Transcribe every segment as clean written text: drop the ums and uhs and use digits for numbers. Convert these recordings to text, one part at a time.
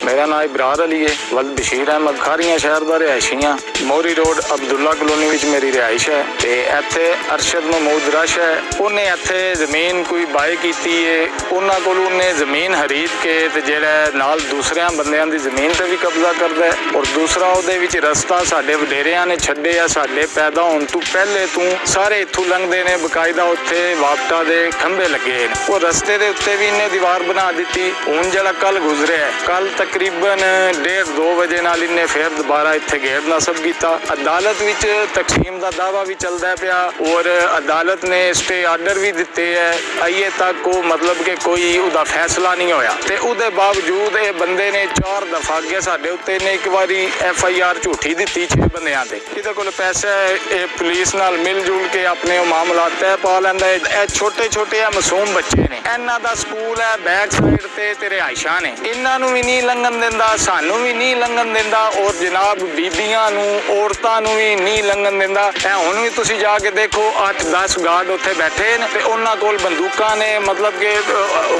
मेरा नाम इबरार अली है, वल्द बशीर अहमद, खारियां शहर का रिहायशी हाँ। मोरी रोड अब्दुल्ला कलोनी विच मेरी रिहाइश है ते इत्थे अरशद महमूद रश है। उन्हें इत्थे जमीन कोई बाय कीती है, उन्हां कोल उन्हें जमीन खरीद के ते जेड़ा नाल दूसरियां बंदियां दी जमीन ते भी कब्जा करदा है। और दूसरा उहदे विच रस्ता साडे वडेरियां ने छड्डिया, साडे पैदा होण तों पहले तों सारे इत्थों लंघदे ने, बकायदा उत्थे वापटा दे खंभे लगे ने। वो रस्ते दे उत्ते भी इन्हें दीवार बना दी। हुण जेड़ा कल गुजरे है, कल तकरीबन 1:30-2 बजे नाल इन्हें फिर दोबारा इत्थे गेट नसब किया। अदालत विच तकसीम का दावा भी चलता पिया और अदालत ने स्टे आर्डर भी दिते है। अजे तक को मतलब कि कोई उहदा फैसला नहीं होया ते उहदे बावजूद ये बंदे ने 4 दफा अगे साडे उत्ते ने एक बारी FIR झूठी दिती 6 बंदियां ते। इहदे कोल पैसा है, पुलिस नाल मिल जुल के अपने मामला तय पा लैंदा है। छोटे छोटे मासूम बच्चे ने, इन्हां दा स्कूल है बैक साइड ते रिहाइशां ने, इन्हां नूं भी नहीं लंघन दिंदा, सानू भी नहीं लंघन दिंदा और जनाब बीबियां नूं औरतां नूं भी नहीं लंघन दिंदा। हुण भी तुसीं जाके देखो 8-10 गार्ड उत्थे बैठे ने ते उन्हां कोल बंदूकां ने, मतलब कि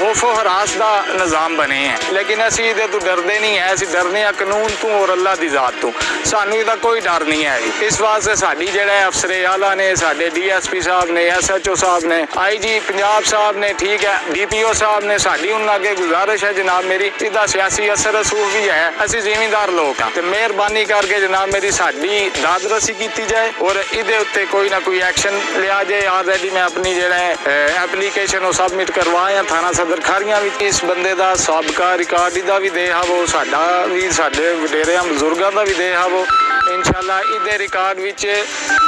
खौफो हरास दा निज़ाम बने हैं। लेकिन असीं इहदे तो डरदे नहीं है, असीं डरने आ कानून तो और अल्लाह दी ज़ात तो। सानू इहदा कोई डर नहीं है। इस वास्ते साडी जेहड़ा अफसर आला ने, साडे DSP साहब ने, SHO साहब ने, IG पंजाब साहब ने, ठीक है, DPO साहब ने, साडी उन्हां अगे गुजारिश है जनाब मेरी, इहदा सियासी असर रसूख भी है। असीं जिमींदार लोग हाँ ते मेहरबानी करके जनाब मेरी साडी दादरसी की जाए और इहदे उत्ते कोई ना कोई एक्शन लिया जाए। ऑलरेडी मैं अपनी जेहड़ा एप्लीकेशन वो सबमिट करवाया थाना सदर खारियां विच। इस बंदे दा साबका रिकॉर्ड इहदा भी दे हावो, साडा भी, साडे वडेरियां बजुर्गां दा भी दे हावो। इंशाअल्लाह इहदे रिकॉर्ड विच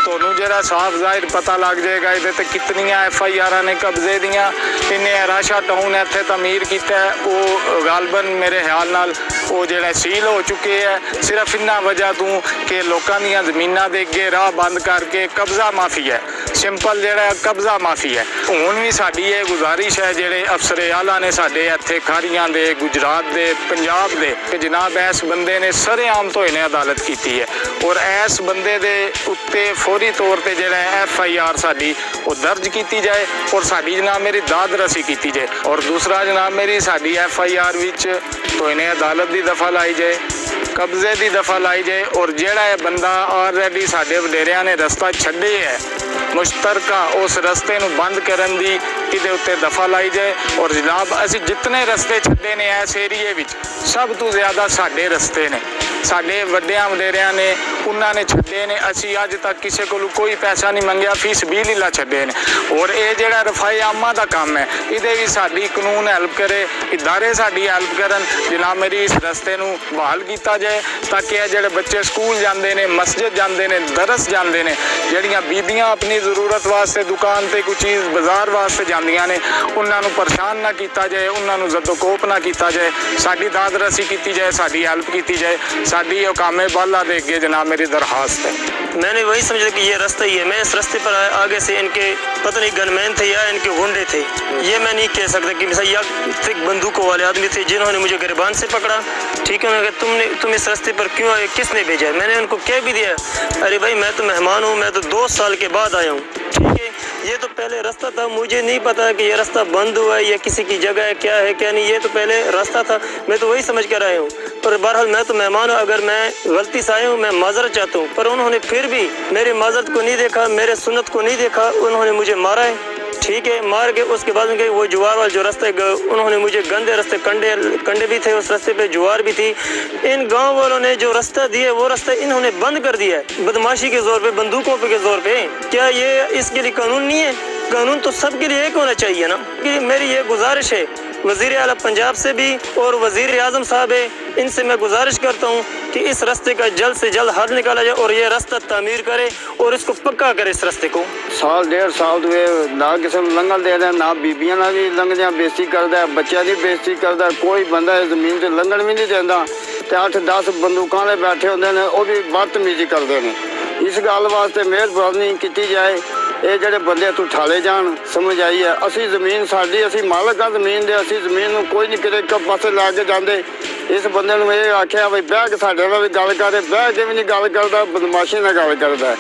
तुहानूं जेहड़ा साफ जाहिर पता लग जाएगा इहदे ते कितनियां FIR ने कब्जे दियां। इन्हें राशा टाउन इत्थे तमीर कीता है, वो गालबन मेरे ख्याल नाल वो जेहड़े सील हो चुके हैं सिर्फ इन्ना वजह तू कि लोकां दियां जमीनां दे अगे राह बंद करके कब्जा माफी है, सिंपल जेहड़ा कब्जा माफी है। हुण भी साडी ये गुजारिश है जेहड़े अफसर आला ने साडे इत्थे खारियां दे, गुजरात दे, पंजाब दे, कि जनाब इस बंदे ने सरेआम तो इन्हें अदालत की है और इस बंदे दे उत्ते फौरी तौर पर जेहड़ा FIR साडी वो दर्ज की जाए और साडी जनाब मेरी दादरसी की जाए। और दूसरा जनाब मेरी साडी FIR विच तो इन्हें अदालत की दफा लाई जाए, कब्जे की दफा लाई जाए और जेड़ा है बंदा ऑलरेडी साडे वडेरियां ने रस्ता छड्डे है मुश्तरका उस रस्ते नूं बंद करन दी इहदे उत्ते दफा लाई जाए। और जनाब असीं जितने रस्ते छड्डे ने इस एरिए विच सब तो ज़्यादा साडे रस्ते ने, साडे वड्डियां वडेरियां ने उन्हां ने छड्डे ने। असीं अज तक किसी कोलों कोई पैसा नहीं मंगिया, फीस बिल्ला छड्डे ने। और ये जेहड़ा रफाए आमा दा काम है इहदे भी साडी कानून हैल्प करे, इदारे साडी हैल्प करन जनाब मेरी, इस रस्ते नूं बहाल किया जाए ताकि ये जेहड़े बच्चे स्कूल जाते हैं, मस्जिद जाते हैं, दरस जाते हैं, जड़ियाँ बीबियाँ अपनी जरूरत वास्ते दुकान पर कोई चीज़ बाजार वास्ते जांदियां ने, उन्होंने परेशान ना किया जाए, उन्होंने जदोकोप ना किया जाए, साडी दादरसी की जाए, साडी हैल्प की जाए, साडी कामे बाला दे अगे जनाब मेरी दरखास्त है। मैंने वही समझा कि ये रास्ता ही है। मैं इस रास्ते पर आगे से इनके पता नहीं गनमैन थे या इनके गुंडे थे, ये मैं नहीं कह सकता कि मिसाल या बंदूकों वाले आदमी थे जिन्होंने मुझे गिरबान से पकड़ा। ठीक है, मैं तुम इस रास्ते पर क्यों आए, किसने भेजा है? मैंने उनको कह भी दिया, अरे भाई मैं तो मेहमान हूँ, मैं तो 2 साल के बाद आया हूँ। ठीक है, ये तो पहले रास्ता था, मुझे नहीं पता कि ये रास्ता बंद हुआ है या किसी की जगह है, क्या है क्या नहीं, ये तो पहले रास्ता था, मैं तो वही समझ कर आया हूँ। पर बहरहाल मैं तो मेहमान हूँ, अगर मैं गलती से आया हूँ मैं माजरत चाहता हूँ। पर उन्होंने फिर भी मेरी माजरत को नहीं देखा, मेरे सुन्नत को नहीं देखा, उन्होंने मुझे मारा है। ठीक है, मार के उसके बाद उनके वो जुआर वाला जो रास्ते उन्होंने मुझे गंदे रास्ते, कंडे भी थे उस रास्ते पे, जुआर भी थी। इन गांव वालों ने जो रास्ता दिया वो रास्ता इन्होंने बंद कर दिया है बदमाशी के जोर पे, बंदूकों पे के जोर पे। क्या ये इसके लिए कानून नहीं है? कानून तो सबके लिए एक होना चाहिए ना। कि मेरी ये गुजारिश है वज़ीर आला पंजाब से भी और वज़ीर आज़म साहब है, इनसे मैं गुजारिश करता हूँ कि इस रास्ते का जल्द से जल्द हल निकाला जाए और ये रास्ता तामीर करे और इसको पक्का करे। इस रास्ते को 1.5 साल हुए ना किसी को लंघन दे रहे, ना बीबियां ना भी लंघदियां बेइज्जती करता है, बच्चों की बेइज्जती करता है, कोई बंदा इस जमीन से लंघन भी नहीं देता। तो 8-10 बंदूकों से बैठे होंगे ने, वो भी बदतमीजी करते हैं। इस गल वास्ते मेहरबानी की जाए, ये ਜਿਹੜੇ ਬੰਦੇ ਤੂੰ ਠਾਲੇ ਜਾਣ, समझ आई है। ਅਸੀਂ ਜ਼ਮੀਨ ਸਾਡੀ, ਅਸੀਂ ਮਾਲਕ ਆ ਜ਼ਮੀਨ ਦੇ, ਅਸੀਂ ਜ਼ਮੀਨ ਨੂੰ ਕੋਈ ਨਹੀਂ ਕਿਤੇ ਇੱਕ ਪਾਸੇ ਲਾ ਕੇ ਜਾਂਦੇ। ਇਸ ਬੰਦੇ ਨੂੰ ਇਹ ਆਖਿਆ ਬਈ ਬਹਿ ਕੇ ਸਾਡੇ ਨਾਲ ਵੀ ਗੱਲ ਕਰ, ਬਹਿ ਕੇ ਵੀ ਨਹੀਂ ਗੱਲ ਕਰਦਾ, ਬਦਮਾਸ਼ੀ ਨਾਲ ਗੱਲ ਕਰਦਾ।